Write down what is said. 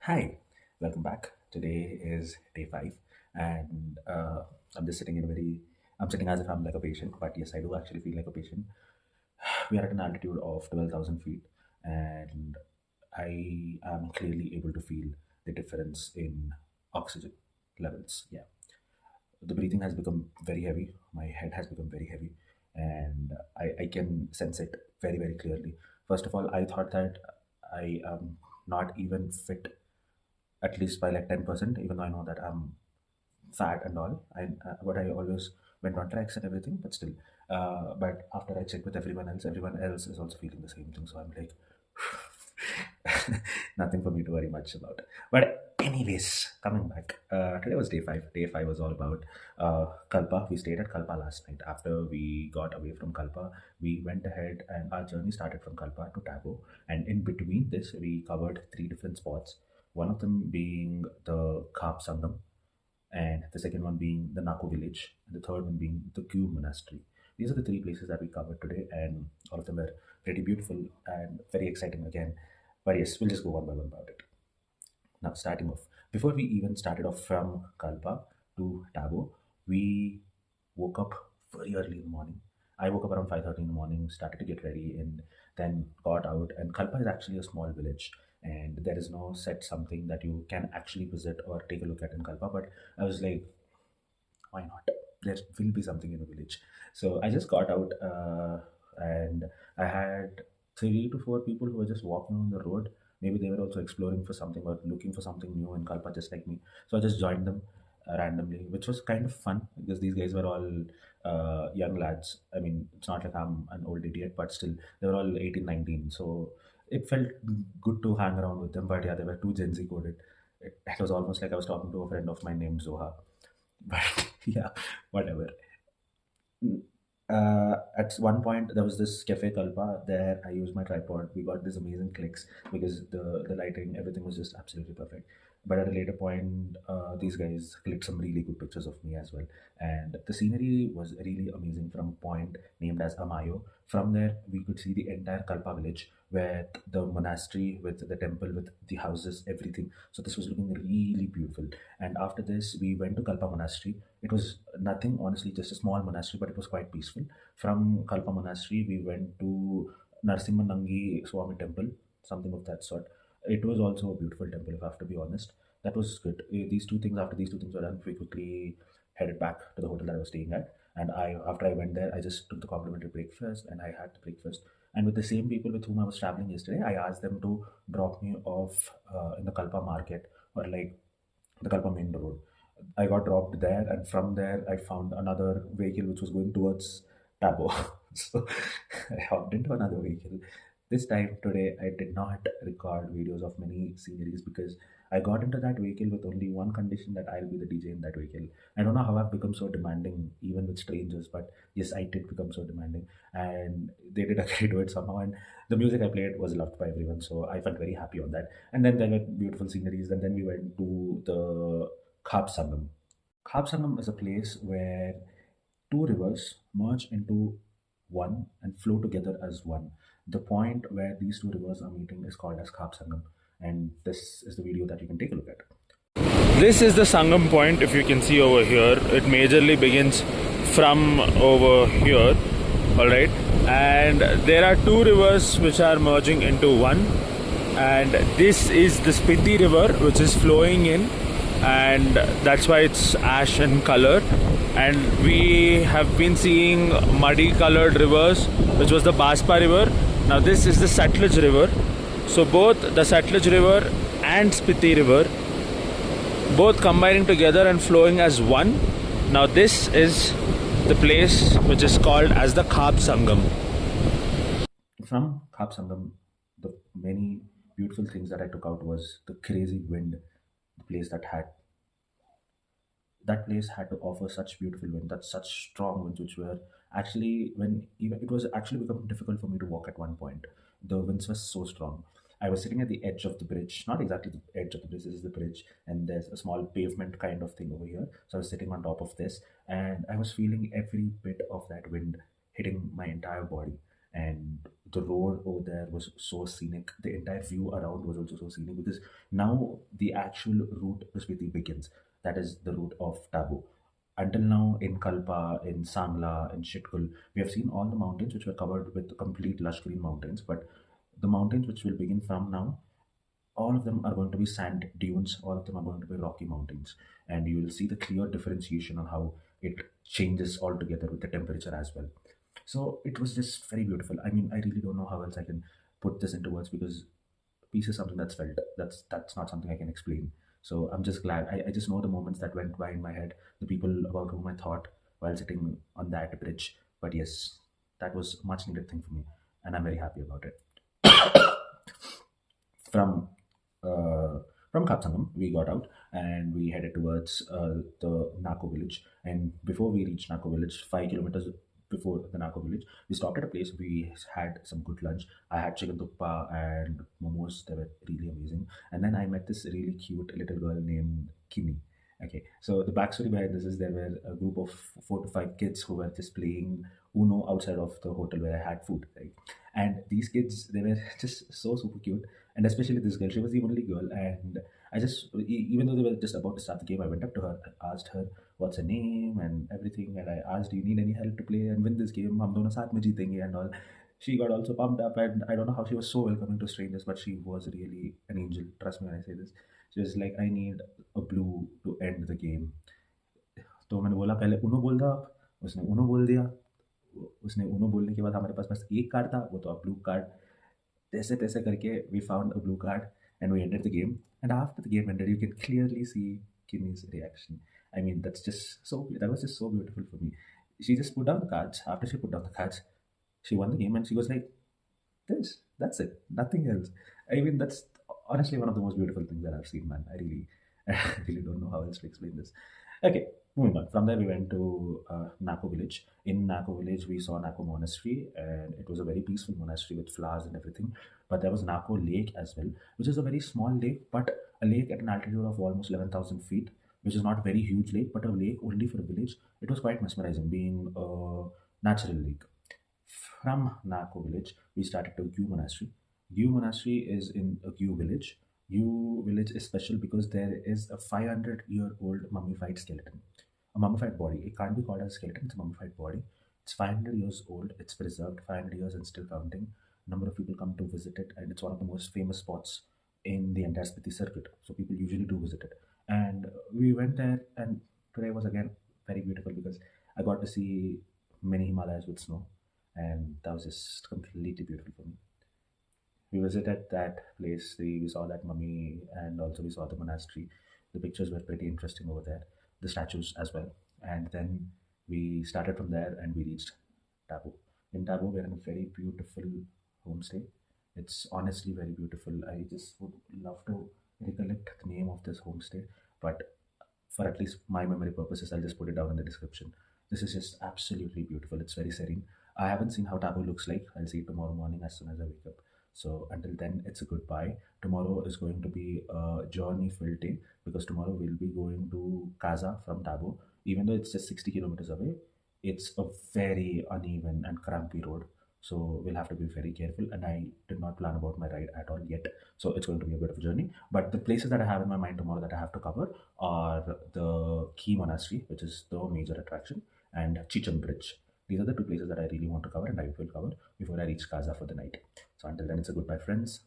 Hi, welcome back. Today is day five, and I'm just sitting in a very. I'm sitting as if I'm like a patient, but yes, I do actually feel like a patient. We are at an altitude of 12,000 feet, and I am clearly able to feel the difference in oxygen levels. Yeah, the breathing has become very heavy. My head has become very heavy, and I can sense it very, very clearly. First of all, I thought that I am not even fit at least by like 10%, even though I know that I'm fat and all. But I always went on tracks and everything, but still. But after I checked with everyone else is also feeling the same thing. So I'm like, nothing for me to worry much about. But anyways, coming back. Today was day five. Day five was all about Kalpa. We stayed at Kalpa last night. After we got away from Kalpa, we went ahead and our journey started from Kalpa to Tabo. And in between this, we covered three different spots. One of them being the Khab Sangam, and the second one being the Naku village, and the third one being the Q monastery. These are the three places that we covered today, and all of them were pretty beautiful and very exciting again. But yes, we'll just go one by one about it. Now, starting off, before we even started off from Kalpa to Tabo, we woke up very early in the morning. I woke up around 5:30 in the morning, started to get ready, and then got out. And Kalpa is actually a small village, and there is no set something that you can actually visit or take a look at in Kalpa. But I was like, why not? There will be something in a village. So I just got out, and I had three to four people who were just walking on the road. Maybe they were also exploring for something or looking for something new in Kalpa, just like me. So I just joined them randomly, which was kind of fun because these guys were all young lads. I mean, it's not like I'm an old idiot, but still, they were all 18, 19. So it felt good to hang around with them. But yeah, they were too Gen Z coded. It was almost like I was talking to a friend of mine named Zoha. But yeah, whatever. At one point, there was this Cafe Kalpa. There, I used my tripod. We got these amazing clicks because the lighting, everything was just absolutely perfect. But at a later point, these guys clicked some really good pictures of me as well. And the scenery was really amazing from a point named as Amayo. From there, we could see the entire Kalpa village with the monastery, with the temple, with the houses, everything. So this was looking really beautiful. And after this, we went to Kalpa Monastery. It was nothing, honestly, just a small monastery, but it was quite peaceful. From Kalpa Monastery, we went to Narsimhanangi Swami Temple, something of that sort. It was also a beautiful temple, if I have to be honest. That was good. These two things, after these two things were done, we quickly headed back to the hotel that I was staying at. And after I went there, I just took the complimentary breakfast and I had the breakfast. And with the same people with whom I was traveling yesterday, I asked them to drop me off in the Kalpa market or like the Kalpa main road. I got dropped there, and from there, I found another vehicle which was going towards Tabo. So I hopped into another vehicle. This time today, I did not record videos of many sceneries because I got into that vehicle with only one condition that I'll be the DJ in that vehicle. I don't know how I've become so demanding, even with strangers, but yes, I did become so demanding, and they did agree to it somehow. And the music I played was loved by everyone, so I felt very happy on that. And then there were beautiful sceneries, and then we went to the Khab Sangam. Khab Sangam is a place where two rivers merge into one and flow together as one. The point where these two rivers are meeting is called as Khab Sangam, and this is the video that you can take a look at. This is the Sangam point, if you can see over here. It majorly begins from over here, alright, and there are two rivers which are merging into one, and this is the Spiti river which is flowing in, and that's why it's ash in color. And we have been seeing muddy colored rivers, which was the Baspa river. Now this is the Satluj river. So both the Satluj river and Spiti river both combining together and flowing as one. Now this is the place which is called as the Khab Sangam. From Khab Sangam, the many beautiful things that I took out was the crazy wind. The place that place had to offer such beautiful wind, that such strong winds, which were actually when even it was actually becoming difficult for me to walk at one point. The winds were so strong. I was sitting at the edge of the bridge, not exactly the edge of the bridge. This is the bridge, and there's a small pavement kind of thing over here. So I was sitting on top of this, and I was feeling every bit of that wind hitting my entire body. and the road over there was so scenic. The entire view around was also so scenic because now the actual route Prasviti begins. That is the route of Tabo. Until now, in Kalpa, in Sangla, in Shitkul, we have seen all the mountains which were covered with complete lush green mountains. But the mountains which will begin from now, all of them are going to be sand dunes, all of them are going to be rocky mountains, and you will see the clear differentiation on how it changes altogether with the temperature as well. So it was just very beautiful. I mean, I really don't know how else I can put this into words because peace is something that's felt. That's not something I can explain. So I'm just glad. I just know the moments that went by in my head, the people about whom I thought while sitting on that bridge. But yes, that was a much needed thing for me, and I'm very happy about it. From uh, from Sangam, we got out and we headed towards the Nako village. And before we reached Nako village, 5 kilometers before the Nako village, we stopped at a place. We had some good lunch. I had chicken tukpa and momos. They were really amazing. And then I met this really cute little girl named Kimi. Okay, so the backstory behind this is there were a group of 4 to 5 kids who were just playing Uno outside of the hotel where I had food, right? And these kids, they were just so super cute, and especially this girl, she was the only girl. And I just, even though they were just about to start the game, I went up to her, I asked her what's her name and everything, and I asked, do you need any help to play and win this game? हम दोनों साथ में जीतेंगे and all. She got also pumped up, and I don't know how she was so welcoming to strangers, but she was really an angel. Trust me when I say this. She was like, I need a blue to end the game. तो मैंने बोला पहले उनो बोल दो आप, उसने उनो बोल दिया। उसने उनो बोलने के बाद हमारे पास बस एक कार्ड था, वो तो अब ब्लू कार्ड। तैसे तैसे करके we found a blue card and we ended the game. And after the game ended, you can clearly see Kimmy's reaction. I mean, that was just so beautiful for me. She just put down the cards. After she put down the cards, she won the game and she was like, that's it, nothing else. I mean, that's honestly one of the most beautiful things that I've seen, man. I really don't know how else to explain this. Okay, moving on. From there, we went to Nako village. In Nako village, we saw Nako monastery, and it was a very peaceful monastery with flowers and everything. But there was Nako lake as well, which is a very small lake, but a lake at an altitude of almost 11,000 feet, which is not a very huge lake, but a lake only for a village. It was quite mesmerizing, being a natural lake. From Nako village, we started to Gyu Monastery. Gyu Monastery is in a Gyu village. Gyu village is special because there is a 500-year-old mummified skeleton, a mummified body. It can't be called as a skeleton, it's a mummified body. It's 500 years old, it's preserved 500 years and still counting. Number of people come to visit it, and it's one of the most famous spots in the entire Spiti circuit. So people usually do visit it. And we went there, and today was again very beautiful because I got to see many Himalayas with snow, and that was just completely beautiful for me. We visited that place, we saw that mummy, and also we saw the monastery. The pictures were pretty interesting over there, the statues as well. And then we started from there and we reached Tabo. In Tabo, we're in a very beautiful homestay. It's honestly very beautiful. I just would love to recollect the name of this homestay, but for at least my memory purposes, I'll just put it down in the description. This is just absolutely beautiful. It's very serene. I haven't seen how Tabo looks like. I'll see it tomorrow morning as soon as I wake up. So until then, it's a goodbye. Tomorrow is going to be a journey filled day because tomorrow we'll be going to Kaza from Tabo. Even though it's just 60 kilometers away, it's a very uneven and crampy road. So we'll have to be very careful. And I did not plan about my ride at all yet. So it's going to be a bit of a journey. But the places that I have in my mind tomorrow that I have to cover are the Key Monastery, which is the major attraction, and Chichen Bridge. These are the two places that I really want to cover and I will cover before I reach Kaza for the night. So until then, it's a goodbye, friends.